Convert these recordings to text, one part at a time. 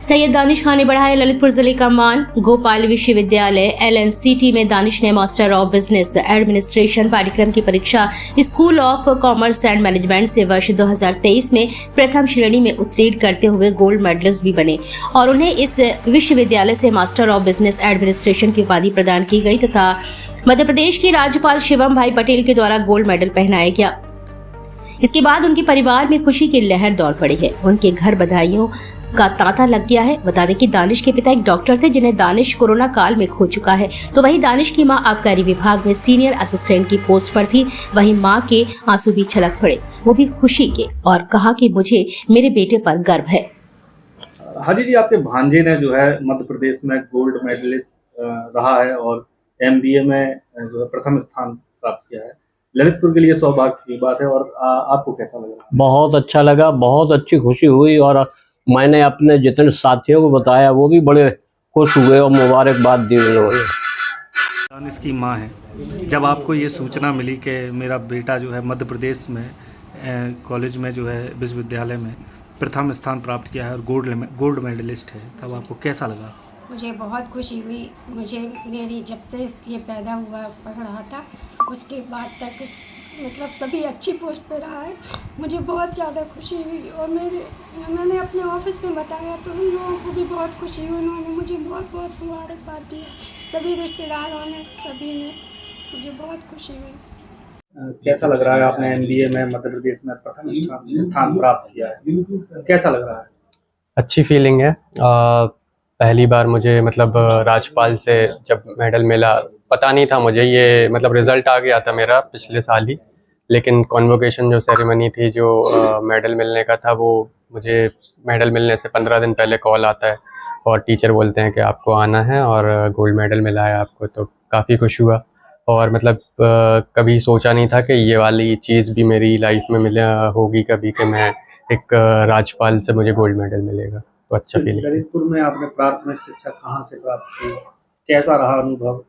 सैयद दानिश खान ने बढ़ाया ललितपुर जिले का मान। भोपाल विश्वविद्यालय LNCT में दानिश ने मास्टर ऑफ बिजनेस एडमिनिस्ट्रेशन पाठ्यक्रम की परीक्षा school of commerce and management से वर्ष 2023 में प्रथम श्रेणी में उत्तीर्ण करते हुए गोल्ड मेडलिस्ट भी बने और उन्हें इस विश्वविद्यालय से मास्टर ऑफ बिजनेस एडमिनिस्ट्रेशन की उपाधि प्रदान की गई तथा मध्य प्रदेश के राज्यपाल शिवम भाई पटेल के द्वारा गोल्ड मेडल पहनाया गया। इसके बाद उनके परिवार में खुशी की लहर दौड़ पड़ी है। उनके घर बधाइयों का तांता लग गया है। बता दें कि दानिश के पिता एक डॉक्टर थे जिन्हें दानिश कोरोना काल में खो चुका है, तो वहीं दानिश की मां आबकारी विभाग में सीनियर असिस्टेंट की पोस्ट पर थी। वहीं मां के आंसू भी छलक पड़े, वो भी खुशी के, और कहा कि मुझे मेरे बेटे पर गर्व है। हाजी जी, आपके भांजे ने जो है मध्य प्रदेश में गोल्ड मेडलिस्ट रहा है और MBA में जो है प्रथम स्थान प्राप्त किया है। ललितपुर के लिए सौभाग्य की बात है। और आपको कैसा लगा? बहुत अच्छा लगा, बहुत अच्छी खुशी हुई और मैंने अपने जितने साथियों को बताया वो भी बड़े खुश हुए और मुबारकबाद दी उन्होंने। दानिश की माँ है, जब आपको ये सूचना मिली कि मेरा बेटा जो है मध्य प्रदेश में कॉलेज में जो है विश्वविद्यालय में प्रथम स्थान प्राप्त किया है और गोल्ड मेडलिस्ट है, तब आपको कैसा लगा? मुझे बहुत खुशी हुई। मुझे मेरी जब से ये पैदा हुआ पढ़ रहा था उसके बाद तक मतलब सभी अच्छी पोस्ट पे रहा है। मुझे बहुत ज़्यादा खुशी हुई और मैंने अपने ऑफिस में बताया तो उन लोगों को भी बहुत खुशी हुई। उन्होंने मुझे बहुत बहुत मुबारकबाद दी, सभी रिश्तेदारों ने, सभी ने, मुझे बहुत खुशी हुई। कैसा लग रहा है? आपने MBA में मध्य प्रदेश में प्रथम स्थान प्राप्त किया है, कैसा लग रहा है? अच्छी फीलिंग है। पहली बार मुझे मतलब राज्यपाल से जब मेडल मिला, पता नहीं था मुझे, ये मतलब रिज़ल्ट आ गया था मेरा पिछले साल ही, लेकिन कॉन्वोकेशन जो सेरेमनी थी, जो मेडल मिलने का था, वो मुझे मेडल मिलने से 15 दिन पहले कॉल आता है और टीचर बोलते हैं कि आपको आना है और गोल्ड मेडल मिला है आपको। तो काफ़ी खुश हुआ और मतलब कभी सोचा नहीं था कि ये वाली चीज़ भी मेरी लाइफ में होगी कभी, कि मैं एक राज्यपाल से मुझे गोल्ड मेडल मिलेगा। तो अच्छा फीलिंग। ललितपुर में आपने प्राथमिक शिक्षा कहाँ से प्राप्त की, कैसा रहा अनुभव?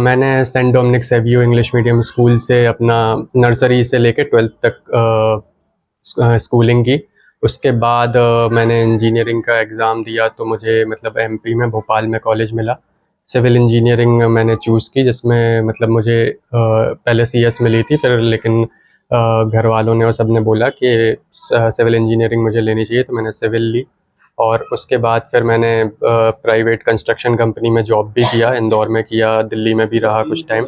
मैंने Saint Dominic Savio English medium school से अपना नर्सरी से लेकर 12th तक स्कूलिंग की। उसके बाद मैंने इंजीनियरिंग का एग्ज़ाम दिया तो मुझे मतलब MP में भोपाल में कॉलेज मिला। सिविल इंजीनियरिंग मैंने चूज़ की, जिसमें मतलब मुझे पहले CS मिली थी, फिर लेकिन घर वालों ने और सब ने बोला कि सिविल इंजीनियरिंग मुझे लेनी चाहिए, तो मैंने सिविल ली। और उसके बाद फिर मैंने प्राइवेट कंस्ट्रक्शन कंपनी में जॉब भी किया, इंदौर में किया, दिल्ली में भी रहा कुछ टाइम।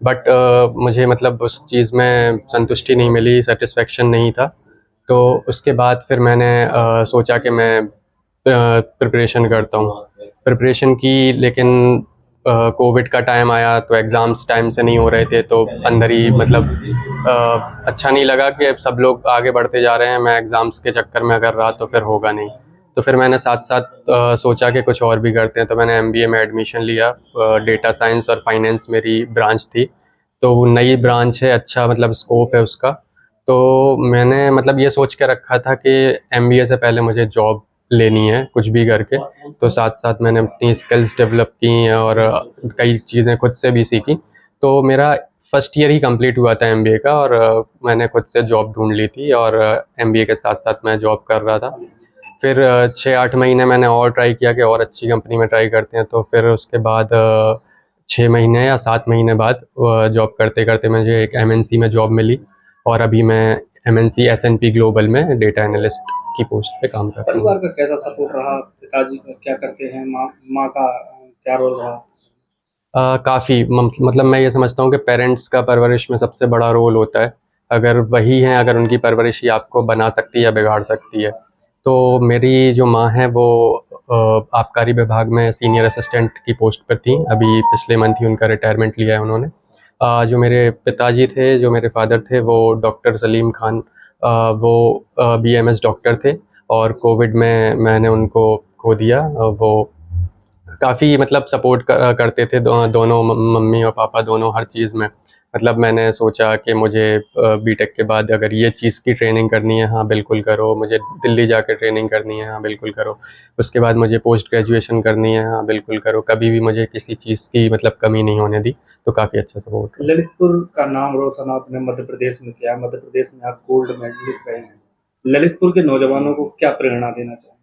बट मुझे मतलब उस चीज़ में संतुष्टि नहीं मिली, सेटिस्फेक्शन नहीं था। तो उसके बाद फिर मैंने सोचा कि मैं प्रिपरेशन करता हूँ। प्रिपरेशन की, लेकिन कोविड का टाइम आया तो एग्ज़ाम्स टाइम से नहीं हो रहे थे, तो अंदर ही मतलब अच्छा नहीं लगा कि सब लोग आगे बढ़ते जा रहे हैं, मैं एग्ज़ाम्स के चक्कर में अगर रहा तो फिर होगा नहीं। तो फिर मैंने साथ साथ सोचा कि कुछ और भी करते हैं, तो मैंने MBA में एडमिशन लिया। डेटा साइंस और फाइनेंस मेरी ब्रांच थी, तो वो नई ब्रांच है, अच्छा मतलब स्कोप है उसका। तो मैंने मतलब ये सोच के रखा था कि MBA से पहले मुझे जॉब लेनी है कुछ भी करके। तो साथ साथ मैंने अपनी स्किल्स डेवलप की और कई चीज़ें खुद से भी सीखी। तो मेरा फर्स्ट ईयर ही कंप्लीट हुआ था MBA का, और मैंने खुद से जॉब ढूंढ ली थी और MBA के साथ साथ मैं जॉब कर रहा था। फिर 6-8 महीने मैंने और ट्राई किया कि और अच्छी कंपनी में ट्राई करते हैं। तो फिर उसके बाद 6 महीने या 7 महीने बाद जॉब करते करते मुझे एक MNC में जॉब मिली और अभी मैं MNC S&P ग्लोबल में डेटा एनालिस्ट की पोस्ट पे काम करता हूँ। परिवार का कैसा सपोर्ट रहा? पिताजी क्या करते हैं? माँ का क्या रोल रहा? काफ़ी मतलब मैं ये समझता हूँ कि पेरेंट्स का परवरिश में सबसे बड़ा रोल होता है। अगर वही हैं, अगर उनकी परवरिश ही आपको बना सकती है या बिगाड़ सकती है। तो मेरी जो माँ है वो आबकारी विभाग में सीनियर असिस्टेंट की पोस्ट पर थी, अभी पिछले मंथ ही उनका रिटायरमेंट लिया है उन्होंने। जो मेरे पिताजी थे, जो मेरे फादर थे, वो डॉक्टर सलीम खान, वो BMS डॉक्टर थे और कोविड में मैंने उनको खो दिया। वो काफ़ी मतलब सपोर्ट करते थे, दोनों मम्मी और पापा दोनों हर चीज़ में। मतलब मैंने सोचा कि मुझे B.Tech के बाद अगर ये चीज़ की ट्रेनिंग करनी है, हाँ बिल्कुल करो। मुझे दिल्ली जाकर ट्रेनिंग करनी है, हाँ बिल्कुल करो। उसके बाद मुझे पोस्ट ग्रेजुएशन करनी है, हाँ बिल्कुल करो। कभी भी मुझे किसी चीज़ की मतलब कमी नहीं होने दी। तो काफ़ी अच्छा सपोर्ट। ललितपुर का नाम रोशन आपने मध्य प्रदेश में किया, मध्य प्रदेश में आप गोल्ड मेडलिस्ट रहे हैं। ललितपुर के नौजवानों को क्या प्रेरणा देना चाहिए?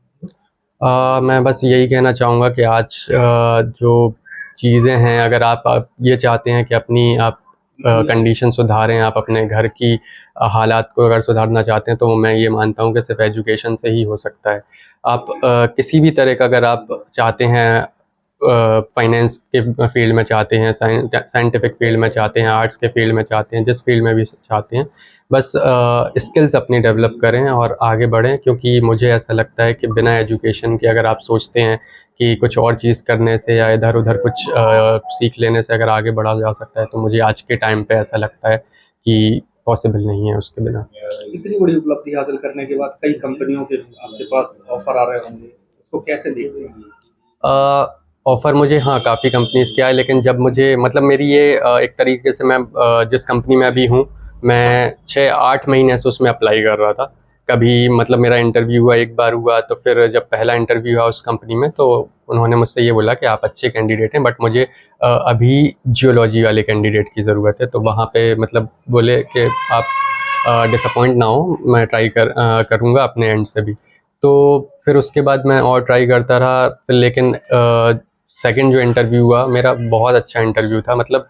मैं बस यही कहना चाहूँगा कि आज जो चीज़ें हैं, अगर आप ये चाहते हैं कि अपनी आप कंडीशन सुधारें, आप अपने घर की हालात को अगर सुधारना चाहते हैं, तो मैं ये मानता हूँ कि सिर्फ एजुकेशन से ही हो सकता है। आप किसी भी तरह का अगर आप चाहते हैं, फाइनेंस के फील्ड में चाहते हैं, साइंटिफिक फील्ड में चाहते हैं, आर्ट्स के फील्ड में चाहते हैं, जिस फील्ड में भी चाहते हैं, बस स्किल्स अपनी डेवलप करें और आगे बढ़ें। क्योंकि मुझे ऐसा लगता है कि बिना एजुकेशन के अगर आप सोचते हैं कि कुछ और चीज़ करने से या इधर-उधर कुछ सीख लेने से अगर आगे बढ़ा जा सकता है, तो मुझे आज के टाइम पे ऐसा लगता है कि पॉसिबल नहीं है उसके बिना। इतनी बड़ी उपलब्धि हासिल करने के बाद कई कंपनियों के आपके पास ऑफर आ रहे होंगे, उसको कैसे देखते हैं? ऑफ़र मुझे हाँ, काफ़ी कंपनीज़ के आए, लेकिन जब मुझे मतलब मेरी ये एक तरीके से मैं जिस कंपनी में अभी हूँ, मैं 6-8 महीने से उसमें अप्लाई कर रहा था। कभी मतलब मेरा इंटरव्यू हुआ, एक बार हुआ, तो फिर जब पहला इंटरव्यू हुआ उस कंपनी में, तो उन्होंने मुझसे ये बोला कि आप अच्छे कैंडिडेट हैं, बट मुझे अभी जियोलॉजी वाले कैंडिडेट की ज़रूरत है। तो वहाँ पे मतलब बोले कि आप डिसअपॉइंट ना हो, मैं ट्राई करूँगा अपने एंड से भी। तो फिर उसके बाद मैं और ट्राई करता रहा, फिर लेकिन सेकंड जो इंटरव्यू हुआ मेरा बहुत अच्छा इंटरव्यू था। मतलब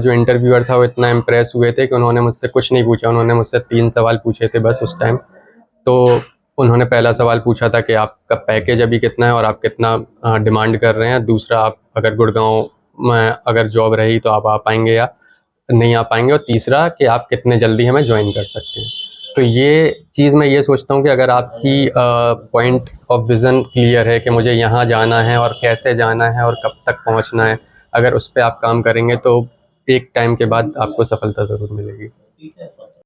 जो इंटरव्यूअर था वो इतना इम्प्रेस हुए थे कि उन्होंने मुझसे कुछ नहीं पूछा, उन्होंने मुझसे 3 सवाल पूछे थे बस उस टाइम। तो उन्होंने पहला सवाल पूछा था कि आपका पैकेज अभी कितना है और आप कितना डिमांड कर रहे हैं। दूसरा, आप अगर गुड़गाँव में अगर जॉब रही तो आप आ पाएँगे या नहीं आ पाएँगे, और तीसरा कि आप कितने जल्दी हमें जॉइन कर सकते हैं। तो ये चीज़ मैं ये सोचता हूँ कि अगर आपकी पॉइंट ऑफ विज़न क्लियर है कि मुझे यहाँ जाना है और कैसे जाना है और कब तक पहुँचना है, अगर उस पे आप काम करेंगे तो एक टाइम के बाद आपको सफलता ज़रूर मिलेगी।